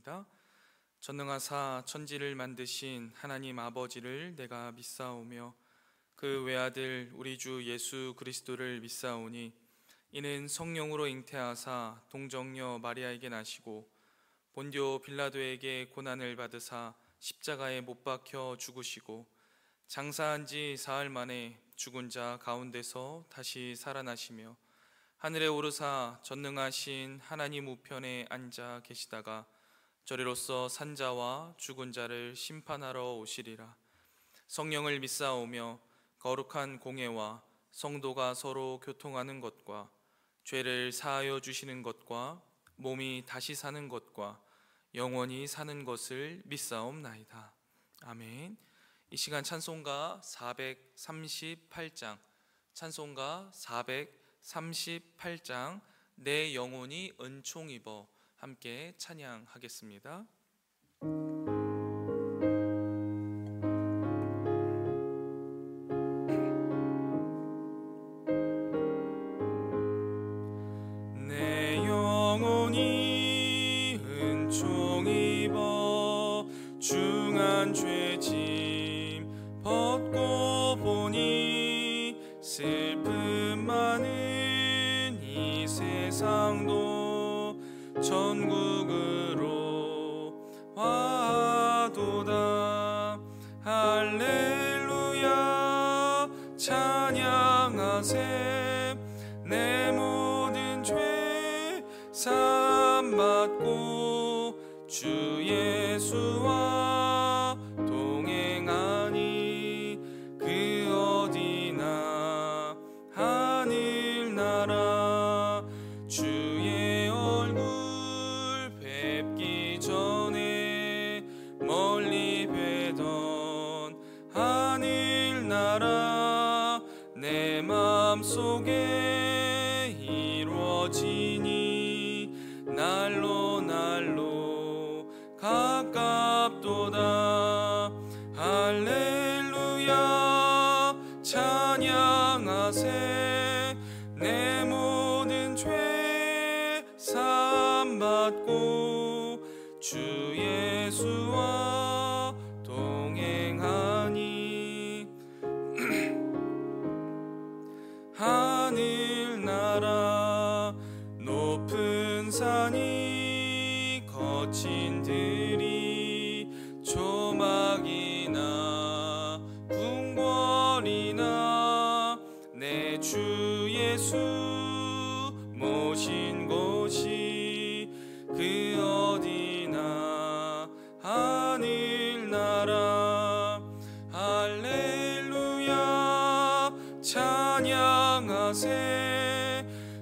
기도합니다. 전능하사 천지를 만드신 하나님 아버지를 내가 믿사오며 그 외아들 우리 주 예수 그리스도를 믿사오니 이는 성령으로 잉태하사 동정녀 마리아에게 나시고 본디오 빌라도에게 고난을 받으사 십자가에 못 박혀 죽으시고 장사한 지 사흘 만에 죽은 자 가운데서 다시 살아나시며 하늘에 오르사 전능하신 하나님 우편에 앉아 계시다가 저리로서 산자와 죽은 자를 심판하러 오시리라. 성령을 믿사오며 거룩한 공예와 성도가 서로 교통하는 것과 죄를 사하여 주시는 것과 몸이 다시 사는 것과 영원히 사는 것을 믿사옵나이다. 아멘. 이 시간 찬송가 438장, 찬송가 438장 내 영혼이 은총 입어 함께 찬양하겠습니다. 내 영혼이 은총 입어 중한 죄짐 벗고 보니 슬픔 많은 이 세상도 천국으로 와도다. 할렐루야 찬양하세. 내 모든 죄 사함받고 주 예수와 동행하니 그 어디나 하늘나라 주의 얼굴 뵙기 전에 멀리 뵈던 하늘나라 내 맘속에 이루어지니 날로 날로 가깝도다. 할렐루야 찬양하세. 내 모든 죄 사함받고 주 예수와 동행하니 하늘나라 높은 산이 거친 들이 조막이나 궁궐이나 내 주 예수 모신 곳이 그 어디나 하늘나라. 할렐루야 찬양하세.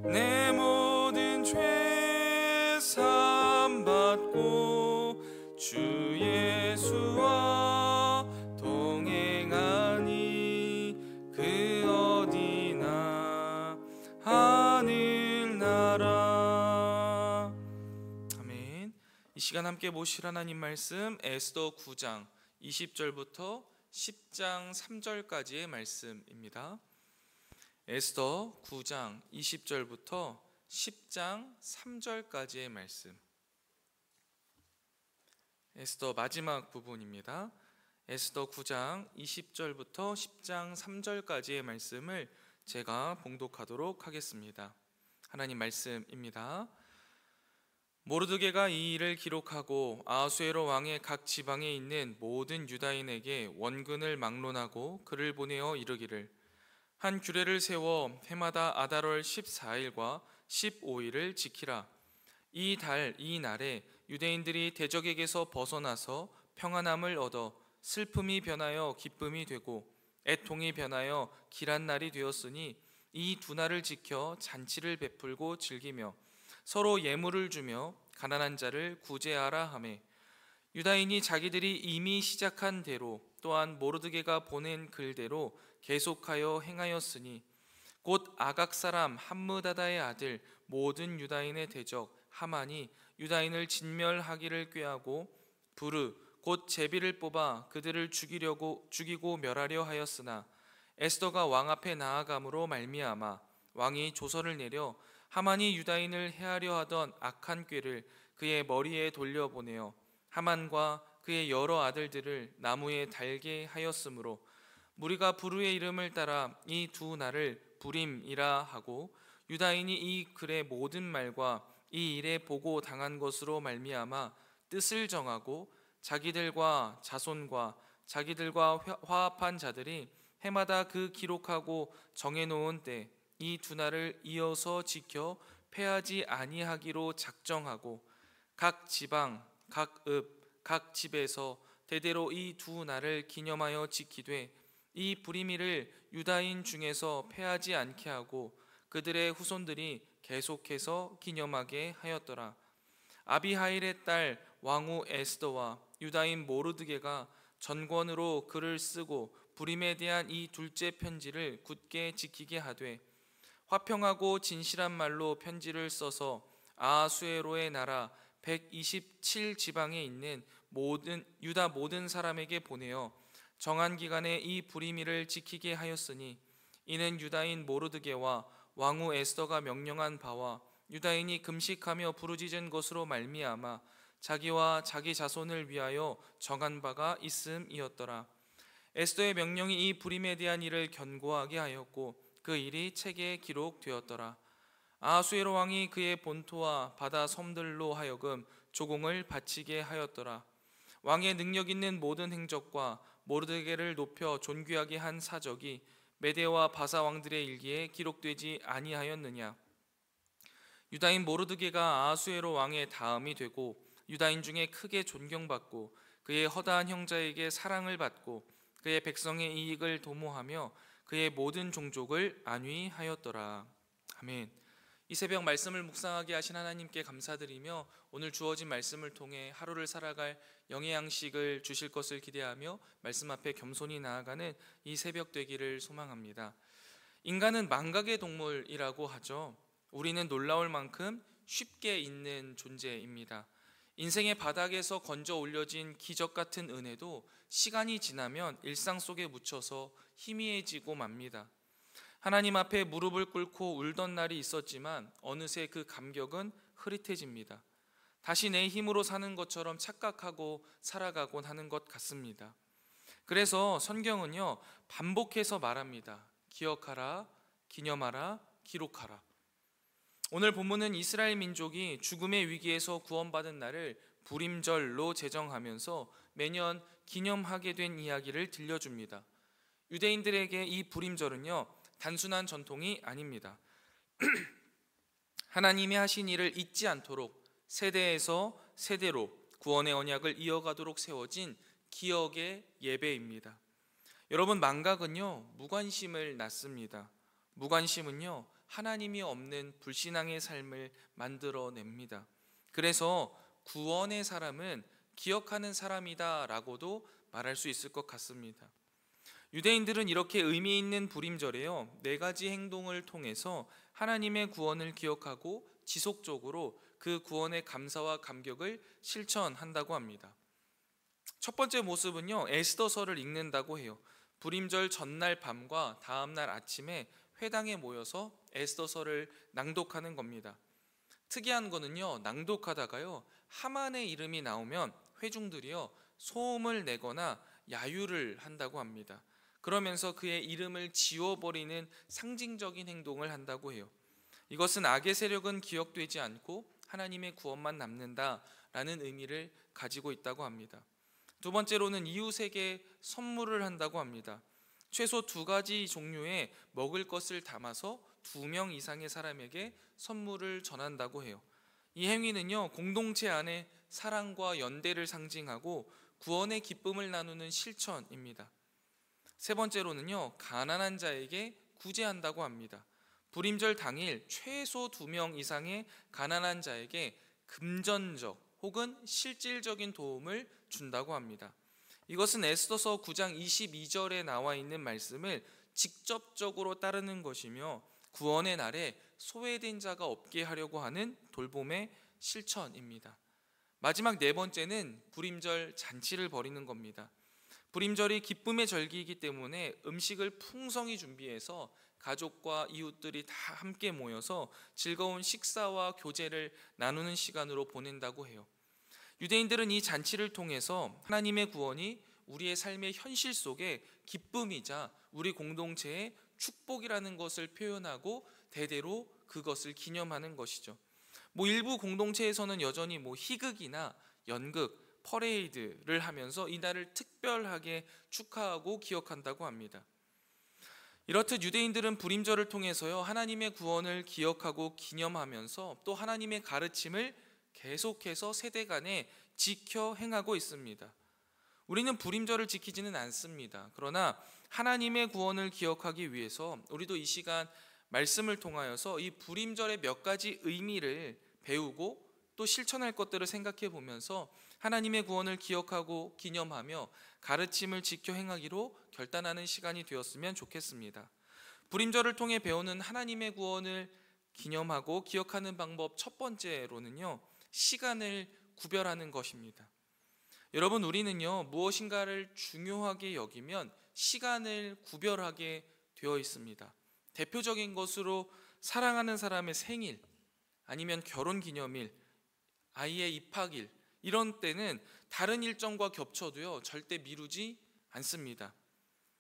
내 모든 죄 사함받고 주 예수와 동행하니 그 어디나 하늘나라. 아멘. 이 시간 함께 보실 하나님 말씀 에스더 9장 20절부터 10장 3절까지의 말씀입니다. 에스더 9장 20절부터 10장 3절까지의 말씀. 에스더 마지막 부분입니다. 에스더 9장 20절부터 10장 3절까지의 말씀을 제가 봉독하도록 하겠습니다. 하나님 말씀입니다. 모르드게가 이 일을 기록하고 아하수에로 왕의 각 지방에 있는 모든 유다인에게 원근을 막론하고 글을 보내어 이르기를 한 규례를 세워 해마다 아달월 14일과 15일을 지키라. 이 날에 유대인들이 대적에게서 벗어나서 평안함을 얻어 슬픔이 변하여 기쁨이 되고 애통이 변하여 길한 날이 되었으니 이 두 날을 지켜 잔치를 베풀고 즐기며 서로 예물을 주며 가난한 자를 구제하라 하매 유다인이 자기들이 이미 시작한 대로 또한 모르드게가 보낸 글대로 계속하여 행하였으니 곧 아각 사람 함므다다의 아들 모든 유다인의 대적 하만이 유다인을 진멸하기를 꾀하고 부르 곧 제비를 뽑아 그들을 죽이고 멸하려 하였으나 에스더가 왕 앞에 나아감으로 말미암아 왕이 조서를 내려 하만이 유다인을 해하려 하던 악한 꾀를 그의 머리에 돌려보내어 하만과 그의 여러 아들들을 나무에 달게 하였으므로 무리가 부르의 이름을 따라 이 두 날을 부림이라 하고, 유다인이 이 글의 모든 말과 이 일에 보고 당한 것으로 말미암아 뜻을 정하고 자기들과 자손과 자기들과 화합한 자들이 해마다 그 기록하고 정해놓은 때 이 두 날을 이어서 지켜 패하지 아니하기로 작정하고, 각 지방, 각 읍, 각 집에서 대대로 이 두 날을 기념하여 지키되 이 부리미를 유다인 중에서 패하지 않게 하고 그들의 후손들이 계속해서 기념하게 하였더라. 아비하일의 딸 왕후 에스더와 유다인 모르드게가 전권으로 글을 쓰고 부림에 대한 이 둘째 편지를 굳게 지키게 하되, 화평하고 진실한 말로 편지를 써서 아하수에로의 나라 127지방에 있는 유다 모든 사람에게 보내어 정한 기간에 이 부리미를 지키게 하였으니, 이는 유다인 모르드게와 왕후 에스더가 명령한 바와 유다인이 금식하며 부르짖은 것으로 말미암아 자기와 자기 자손을 위하여 정한 바가 있음이었더라. 에스더의 명령이 이 부림에 대한 일을 견고하게 하였고 그 일이 책에 기록되었더라. 아하수에로 왕이 그의 본토와 바다 섬들로 하여금 조공을 바치게 하였더라. 왕의 능력 있는 모든 행적과 모르드게를 높여 존귀하게 한 사적이 메대와 바사 왕들의 일기에 기록되지 아니하였느냐. 유다인 모르드게가 아하수에로 왕의 다음이 되고 유다인 중에 크게 존경받고 그의 허다한 형제에게 사랑을 받고 그의 백성의 이익을 도모하며 그의 모든 종족을 안위하였더라. 아멘. 이 새벽 말씀을 묵상하게 하신 하나님께 감사드리며 오늘 주어진 말씀을 통해 하루를 살아갈 영의 양식을 주실 것을 기대하며 말씀 앞에 겸손히 나아가는 이 새벽 되기를 소망합니다. 인간은 망각의 동물이라고 하죠. 우리는 놀라울 만큼 쉽게 잊는 존재입니다. 인생의 바닥에서 건져 올려진 기적 같은 은혜도 시간이 지나면 일상 속에 묻혀서 희미해지고 맙니다. 하나님 앞에 무릎을 꿇고 울던 날이 있었지만 어느새 그 감격은 흐릿해집니다. 다시 내 힘으로 사는 것처럼 착각하고 살아가곤 하는 것 같습니다. 그래서 성경은요, 반복해서 말합니다. 기억하라, 기념하라, 기록하라. 오늘 본문은 이스라엘 민족이 죽음의 위기에서 구원받은 날을 부림절로 제정하면서 매년 기념하게 된 이야기를 들려줍니다. 유대인들에게 이 부림절은요, 단순한 전통이 아닙니다. 하나님이 하신 일을 잊지 않도록 세대에서 세대로 구원의 언약을 이어가도록 세워진 기억의 예배입니다. 여러분, 망각은요, 무관심을 낳습니다. 무관심은요, 하나님이 없는 불신앙의 삶을 만들어냅니다. 그래서 구원의 사람은 기억하는 사람이다 라고도 말할 수 있을 것 같습니다. 유대인들은 이렇게 의미 있는 부림절에요, 4가지 행동을 통해서 하나님의 구원을 기억하고 지속적으로 그 구원의 감사와 감격을 실천한다고 합니다. 첫 번째 모습은요, 에스더서를 읽는다고 해요. 부림절 전날 밤과 다음날 아침에 회당에 모여서 에스더서를 낭독하는 겁니다. 특이한 거는요, 낭독하다가요, 하만의 이름이 나오면 회중들이요, 소음을 내거나 야유를 한다고 합니다. 그러면서 그의 이름을 지워버리는 상징적인 행동을 한다고 해요. 이것은 악의 세력은 기억되지 않고 하나님의 구원만 남는다라는 의미를 가지고 있다고 합니다. 두 번째로는 이웃에게 선물을 한다고 합니다. 최소 2가지 종류의 먹을 것을 담아서 2명 이상의 사람에게 선물을 전한다고 해요. 이 행위는요, 공동체 안에 사랑과 연대를 상징하고 구원의 기쁨을 나누는 실천입니다. 세 번째로는요, 가난한 자에게 구제한다고 합니다. 부림절 당일 최소 2명 이상의 가난한 자에게 금전적 혹은 실질적인 도움을 준다고 합니다. 이것은 에스더서 9장 22절에 나와 있는 말씀을 직접적으로 따르는 것이며 구원의 날에 소외된 자가 없게 하려고 하는 돌봄의 실천입니다. 마지막 4번째는 부림절 잔치를 벌이는 겁니다. 부림절이 기쁨의 절기이기 때문에 음식을 풍성히 준비해서 가족과 이웃들이 다 함께 모여서 즐거운 식사와 교제를 나누는 시간으로 보낸다고 해요. 유대인들은 이 잔치를 통해서 하나님의 구원이 우리의 삶의 현실 속에 기쁨이자 우리 공동체의 축복이라는 것을 표현하고 대대로 그것을 기념하는 것이죠. 일부 공동체에서는 여전히 희극이나 연극, 퍼레이드를 하면서 이날을 특별하게 축하하고 기억한다고 합니다. 이렇듯 유대인들은 불임절을 통해서요, 하나님의 구원을 기억하고 기념하면서 또 하나님의 가르침을 계속해서 세대 간에 지켜 행하고 있습니다. 우리는 불임절을 지키지는 않습니다. 그러나 하나님의 구원을 기억하기 위해서 우리도 이 시간 말씀을 통하여서 이 불임절의 몇 가지 의미를 배우고 또 실천할 것들을 생각해 보면서 하나님의 구원을 기억하고 기념하며 가르침을 지켜 행하기로 결단하는 시간이 되었으면 좋겠습니다. 불임절을 통해 배우는 하나님의 구원을 기념하고 기억하는 방법 첫 번째로는요, 시간을 구별하는 것입니다. 여러분, 우리는요, 무엇인가를 중요하게 여기면 시간을 구별하게 되어 있습니다. 대표적인 것으로 사랑하는 사람의 생일, 아니면 결혼기념일, 아이의 입학일, 이런 때는 다른 일정과 겹쳐도요, 절대 미루지 않습니다.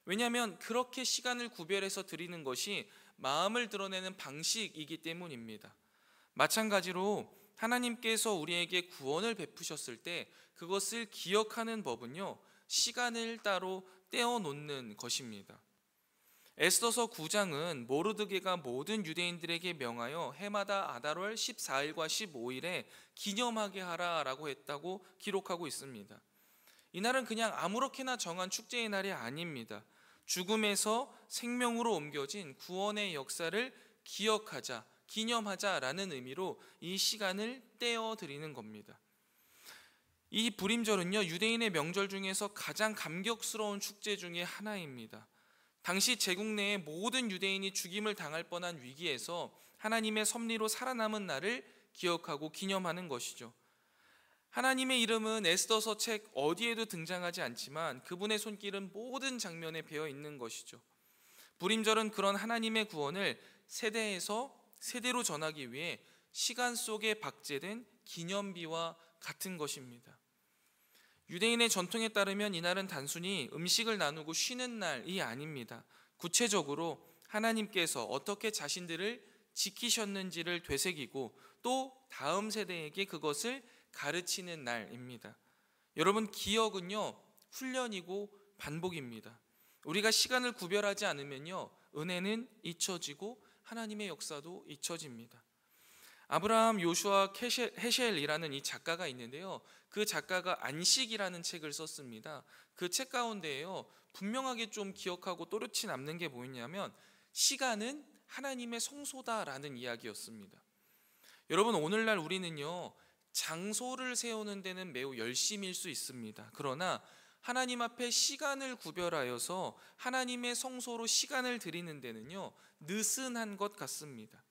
왜냐하면 그렇게 시간을 구별해서 드리는 것이 마음을 드러내는 방식이기 때문입니다. 마찬가지로 하나님께서 우리에게 구원을 베푸셨을 때 그것을 기억하는 법은요, 시간을 따로 떼어놓는 것입니다. 에스더서 9장은 모르드게가 모든 유대인들에게 명하여 해마다 아달월 14일과 15일에 기념하게 하라라고 했다고 기록하고 있습니다. 이날은 그냥 아무렇게나 정한 축제의 날이 아닙니다. 죽음에서 생명으로 옮겨진 구원의 역사를 기억하자, 기념하자라는 의미로 이 시간을 떼어드리는 겁니다. 이 불임절은요, 유대인의 명절 중에서 가장 감격스러운 축제 중에 하나입니다. 당시 제국 내의 모든 유대인이 죽임을 당할 뻔한 위기에서 하나님의 섭리로 살아남은 날을 기억하고 기념하는 것이죠. 하나님의 이름은 에스더서 책 어디에도 등장하지 않지만 그분의 손길은 모든 장면에 배어 있는 것이죠. 불임절은 그런 하나님의 구원을 세대에서 세대로 전하기 위해 시간 속에 박제된 기념비와 같은 것입니다. 유대인의 전통에 따르면 이날은 단순히 음식을 나누고 쉬는 날이 아닙니다. 구체적으로 하나님께서 어떻게 자신들을 지키셨는지를 되새기고 또 다음 세대에게 그것을 가르치는 날입니다. 여러분, 기억은요, 훈련이고 반복입니다. 우리가 시간을 구별하지 않으면요, 은혜는 잊혀지고 하나님의 역사도 잊혀집니다. 아브라함 요슈아 헤셸이라는 이 작가가 있는데요, 그 작가가 안식이라는 책을 썼습니다. 그 책 가운데에요, 분명하게 좀 기억하고 또렷이 남는 게 뭐였냐면 시간은 하나님의 성소다라는 이야기였습니다. 여러분, 오늘날 우리는요, 장소를 세우는 데는 매우 열심일 수 있습니다. 그러나 하나님 앞에 시간을 구별하여서 하나님의 성소로 시간을 드리는 데는요, 느슨한 것 같습니다.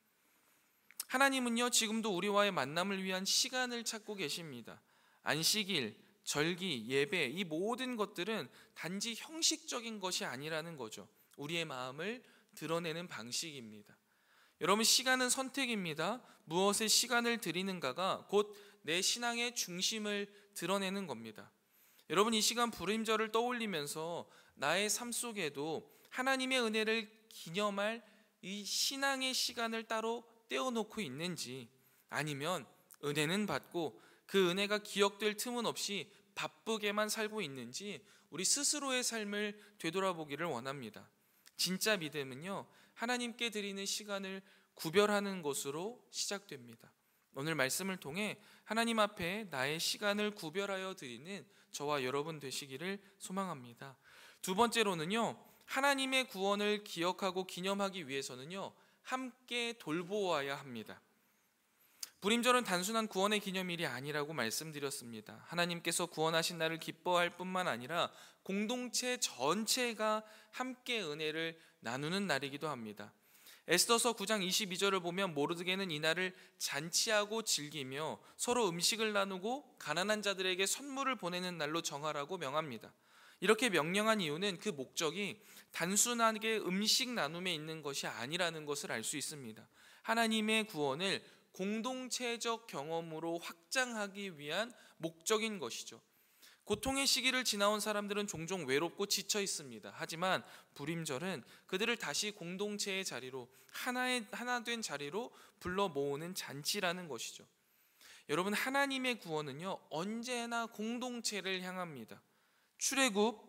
하나님은요, 지금도 우리와의 만남을 위한 시간을 찾고 계십니다. 안식일, 절기, 예배, 이 모든 것들은 단지 형식적인 것이 아니라는 거죠. 우리의 마음을 드러내는 방식입니다. 여러분, 시간은 선택입니다. 무엇에 시간을 드리는가가 곧 내 신앙의 중심을 드러내는 겁니다. 여러분, 이 시간 불임절을 떠올리면서 나의 삶 속에도 하나님의 은혜를 기념할 이 신앙의 시간을 따로 떼어놓고 있는지, 아니면 은혜는 받고 그 은혜가 기억될 틈은 없이 바쁘게만 살고 있는지 우리 스스로의 삶을 되돌아보기를 원합니다. 진짜 믿음은요, 하나님께 드리는 시간을 구별하는 것으로 시작됩니다. 오늘 말씀을 통해 하나님 앞에 나의 시간을 구별하여 드리는 저와 여러분 되시기를 소망합니다. 두 번째로는요, 하나님의 구원을 기억하고 기념하기 위해서는요, 함께 돌보아야 합니다. 불임절은 단순한 구원의 기념일이 아니라고 말씀드렸습니다. 하나님께서 구원하신 날을 기뻐할 뿐만 아니라 공동체 전체가 함께 은혜를 나누는 날이기도 합니다. 에스더서 9장 22절을 보면 모르드게는 이날을 잔치하고 즐기며 서로 음식을 나누고 가난한 자들에게 선물을 보내는 날로 정하라고 명합니다. 이렇게 명령한 이유는 그 목적이 단순하게 음식 나눔에 있는 것이 아니라는 것을 알 수 있습니다. 하나님의 구원을 공동체적 경험으로 확장하기 위한 목적인 것이죠. 고통의 시기를 지나온 사람들은 종종 외롭고 지쳐 있습니다. 하지만 불임절은 그들을 다시 공동체의 자리로, 하나 된 자리로 불러 모으는 잔치라는 것이죠. 여러분, 하나님의 구원은요, 언제나 공동체를 향합니다. 출애굽,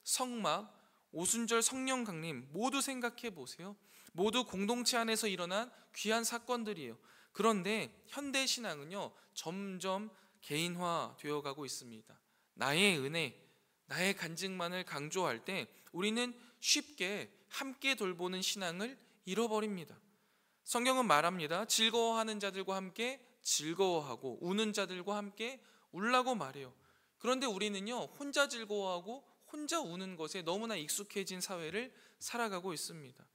성막, 오순절 성령 강림 모두 생각해 보세요. 모두 공동체 안에서 일어난 귀한 사건들이에요. 그런데 현대 신앙은요, 점점 개인화되어 가고 있습니다. 나의 은혜, 나의 간증만을 강조할 때 우리는 쉽게 함께 돌보는 신앙을 잃어버립니다. 성경은 말합니다. 즐거워하는 자들과 함께 즐거워하고 우는 자들과 함께 울라고 말해요. 그런데 우리는요, 혼자 즐거워하고 혼자 우는 것에 너무나 익숙해진 사회를 살아가고 있습니다.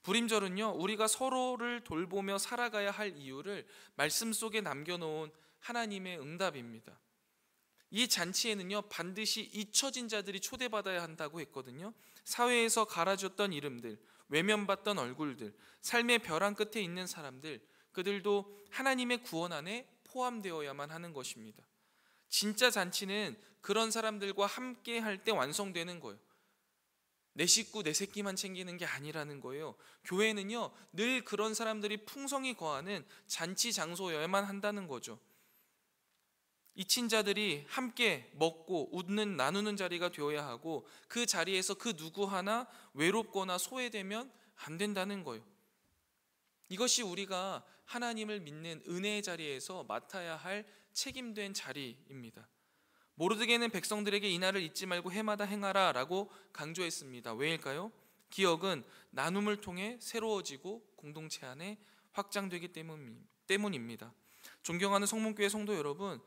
불임절은요, 우리가 서로를 돌보며 살아가야 할 이유를 말씀 속에 남겨놓은 하나님의 응답입니다. 이 잔치에는요, 반드시 잊혀진 자들이 초대받아야 한다고 했거든요. 사회에서 갈아줬던 이름들, 외면받던 얼굴들, 삶의 벼랑 끝에 있는 사람들, 그들도 하나님의 구원 안에 포함되어야만 하는 것입니다. 진짜 잔치는 그런 사람들과 함께 할 때 완성되는 거예요. 내 식구, 내 새끼만 챙기는 게 아니라는 거예요. 교회는요, 늘 그런 사람들이 풍성히 거하는 잔치 장소여야만 한다는 거죠. 잊힌 자들이 함께 먹고 웃는, 나누는 자리가 되어야 하고, 그 자리에서 그 누구 하나 외롭거나 소외되면 안 된다는 거예요. 이것이 우리가 하나님을 믿는 은혜의 자리에서 맡아야 할 책임된 자리입니다. 모르드게는 백성들에게 이날을 잊지 말고 해마다 행하라 라고 강조했습니다. 왜일까요? 기억은 나눔을 통해 새로워지고 공동체 안에 확장되기 때문입니다. 존경하는 성문교회 성도 여러분,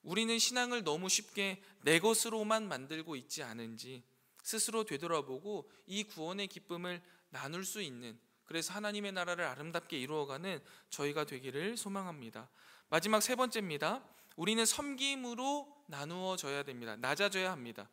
우리는 신앙을 너무 쉽게 내 것으로만 만들고 있지 않은지 스스로 되돌아보고 이 구원의 기쁨을 나눌 수 있는, 그래서 하나님의 나라를 아름답게 이루어가는 저희가 되기를 소망합니다. 마지막 세 번째입니다. 우리는 섬김으로 나누어져야 됩니다. 낮아져야 합니다.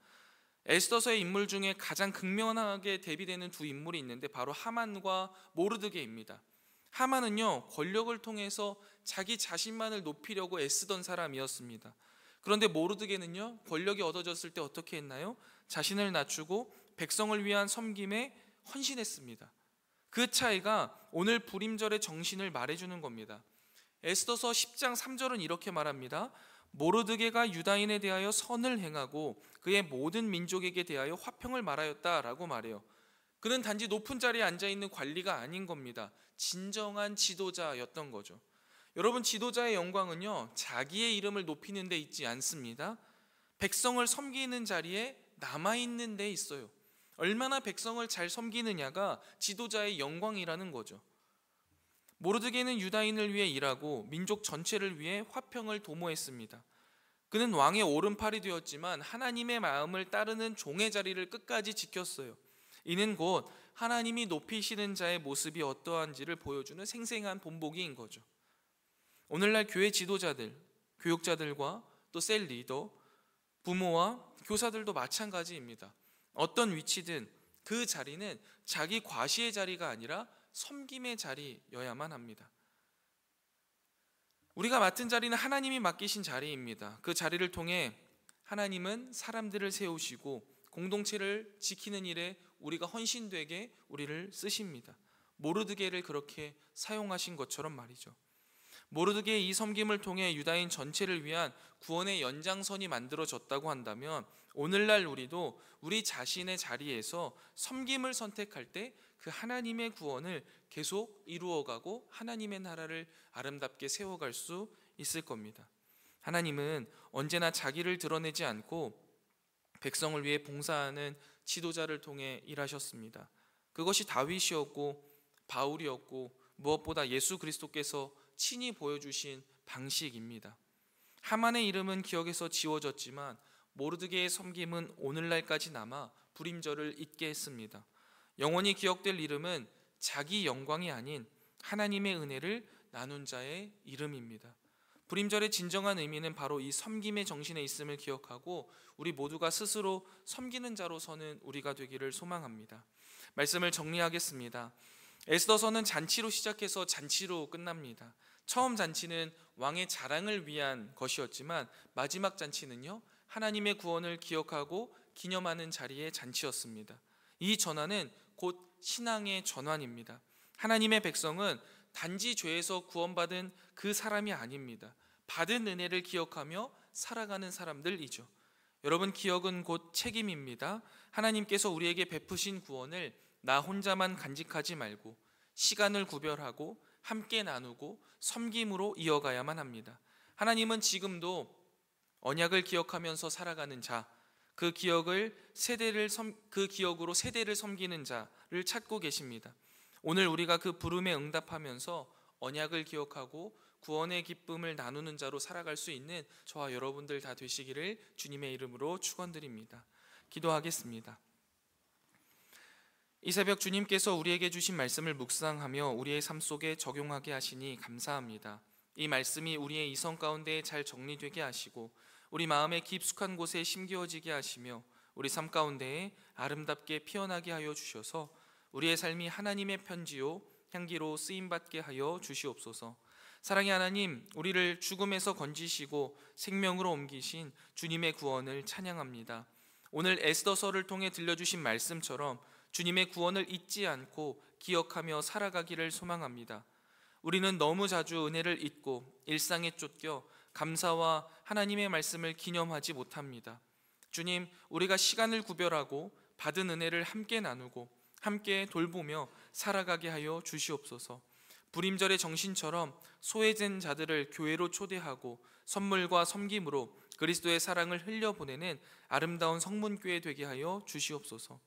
에스더서의 인물 중에 가장 극명하게 대비되는 두 인물이 있는데 바로 하만과 모르드게입니다. 하만은요, 권력을 통해서 자기 자신만을 높이려고 애쓰던 사람이었습니다. 그런데 모르드게는요, 권력이 얻어졌을 때 어떻게 했나요? 자신을 낮추고 백성을 위한 섬김에 헌신했습니다. 그 차이가 오늘 불임절의 정신을 말해주는 겁니다. 에스더서 10장 3절은 이렇게 말합니다. 모르드게가 유다인에 대하여 선을 행하고 그의 모든 민족에게 대하여 화평을 말하였다라고 말해요. 그는 단지 높은 자리에 앉아있는 관리가 아닌 겁니다. 진정한 지도자였던 거죠. 여러분, 지도자의 영광은요, 자기의 이름을 높이는 데 있지 않습니다. 백성을 섬기는 자리에 남아있는 데 있어요. 얼마나 백성을 잘 섬기느냐가 지도자의 영광이라는 거죠. 모르드게는 유다인을 위해 일하고 민족 전체를 위해 화평을 도모했습니다. 그는 왕의 오른팔이 되었지만 하나님의 마음을 따르는 종의 자리를 끝까지 지켰어요. 이는 곧 하나님이 높이시는 자의 모습이 어떠한지를 보여주는 생생한 본보기인 거죠. 오늘날 교회 지도자들, 교육자들과 또 셀 리더, 부모와 교사들도 마찬가지입니다. 어떤 위치든 그 자리는 자기 과시의 자리가 아니라 섬김의 자리여야만 합니다. 우리가 맡은 자리는 하나님이 맡기신 자리입니다. 그 자리를 통해 하나님은 사람들을 세우시고 공동체를 지키는 일에 우리가 헌신되게 우리를 쓰십니다. 모르드게를 그렇게 사용하신 것처럼 말이죠. 모르드게의 이 섬김을 통해 유다인 전체를 위한 구원의 연장선이 만들어졌다고 한다면 오늘날 우리도 우리 자신의 자리에서 섬김을 선택할 때 그 하나님의 구원을 계속 이루어가고 하나님의 나라를 아름답게 세워갈 수 있을 겁니다. 하나님은 언제나 자기를 드러내지 않고 백성을 위해 봉사하는 지도자를 통해 일하셨습니다. 그것이 다윗이었고 바울이었고 무엇보다 예수 그리스도께서 친히 보여주신 방식입니다. 하만의 이름은 기억에서 지워졌지만 모르드게의 섬김은 오늘날까지 남아 불임절을 잊게 했습니다. 영원히 기억될 이름은 자기 영광이 아닌 하나님의 은혜를 나눈 자의 이름입니다. 불임절의 진정한 의미는 바로 이 섬김의 정신에 있음을 기억하고 우리 모두가 스스로 섬기는 자로 서는 우리가 되기를 소망합니다. 말씀을 정리하겠습니다. 에스더서는 잔치로 시작해서 잔치로 끝납니다. 처음 잔치는 왕의 자랑을 위한 것이었지만 마지막 잔치는요, 하나님의 구원을 기억하고 기념하는 자리의 잔치였습니다. 이 전환은 곧 신앙의 전환입니다. 하나님의 백성은 단지 죄에서 구원받은 그 사람이 아닙니다. 받은 은혜를 기억하며 살아가는 사람들이죠. 여러분, 기억은 곧 책임입니다. 하나님께서 우리에게 베푸신 구원을 나 혼자만 간직하지 말고 시간을 구별하고 함께 나누고 섬김으로 이어가야만 합니다. 하나님은 지금도 언약을 기억하면서 살아가는 자, 그 기억으로 세대를 섬기는 자를 찾고 계십니다. 오늘 우리가 그 부름에 응답하면서 언약을 기억하고 구원의 기쁨을 나누는 자로 살아갈 수 있는 저와 여러분들 다 되시기를 주님의 이름으로 축원드립니다. 기도하겠습니다. 이 새벽 주님께서 우리에게 주신 말씀을 묵상하며 우리의 삶 속에 적용하게 하시니 감사합니다. 이 말씀이 우리의 이성 가운데 잘 정리되게 하시고 우리 마음의 깊숙한 곳에 심겨지게 하시며 우리 삶 가운데에 아름답게 피어나게 하여 주셔서 우리의 삶이 하나님의 편지요 향기로 쓰임받게 하여 주시옵소서. 사랑의 하나님, 우리를 죽음에서 건지시고 생명으로 옮기신 주님의 구원을 찬양합니다. 오늘 에스더서를 통해 들려주신 말씀처럼 주님의 구원을 잊지 않고 기억하며 살아가기를 소망합니다. 우리는 너무 자주 은혜를 잊고 일상에 쫓겨 감사와 하나님의 말씀을 기념하지 못합니다. 주님, 우리가 시간을 구별하고 받은 은혜를 함께 나누고 함께 돌보며 살아가게 하여 주시옵소서. 불임절의 정신처럼 소외된 자들을 교회로 초대하고 선물과 섬김으로 그리스도의 사랑을 흘려보내는 아름다운 성문교회 되게 하여 주시옵소서.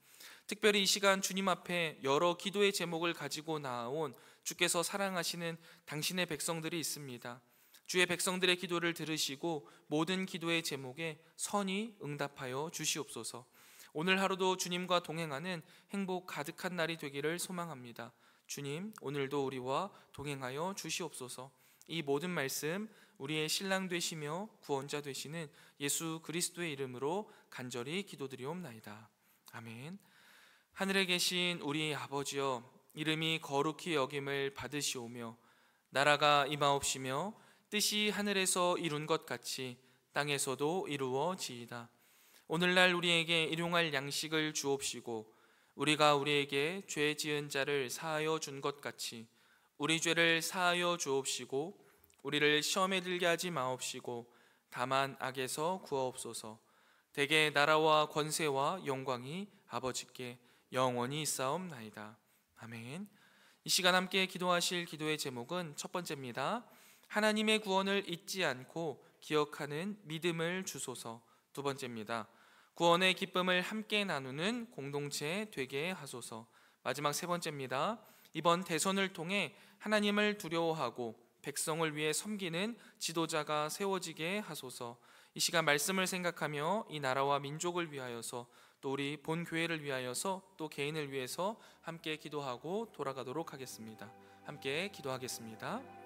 특별히 이 시간 주님 앞에 여러 기도의 제목을 가지고 나아온 주께서 사랑하시는 당신의 백성들이 있습니다. 주의 백성들의 기도를 들으시고 모든 기도의 제목에 선히 응답하여 주시옵소서. 오늘 하루도 주님과 동행하는 행복 가득한 날이 되기를 소망합니다. 주님, 오늘도 우리와 동행하여 주시옵소서. 이 모든 말씀 우리의 신랑 되시며 구원자 되시는 예수 그리스도의 이름으로 간절히 기도드리옵나이다. 아멘. 하늘에 계신 우리 아버지여, 이름이 거룩히 여김을 받으시오며 나라가 임하옵시며 뜻이 하늘에서 이룬 것 같이 땅에서도 이루어지이다. 오늘날 우리에게 일용할 양식을 주옵시고 우리가 우리에게 죄 지은 자를 사하여 준 것 같이 우리 죄를 사하여 주옵시고 우리를 시험에 들게 하지 마옵시고 다만 악에서 구하옵소서. 대개 나라와 권세와 영광이 아버지께 영원히 있사옵나이다. 아멘. 이 시간 함께 기도하실 기도의 제목은 첫 번째입니다. 하나님의 구원을 잊지 않고 기억하는 믿음을 주소서. 두 번째입니다. 구원의 기쁨을 함께 나누는 공동체 되게 하소서. 마지막 세 번째입니다. 이번 대선을 통해 하나님을 두려워하고 백성을 위해 섬기는 지도자가 세워지게 하소서. 이 시간 말씀을 생각하며 이 나라와 민족을 위하여서 또 우리 본 교회를 위하여서 또 개인을 위해서 함께 기도하고 돌아가도록 하겠습니다. 함께 기도하겠습니다.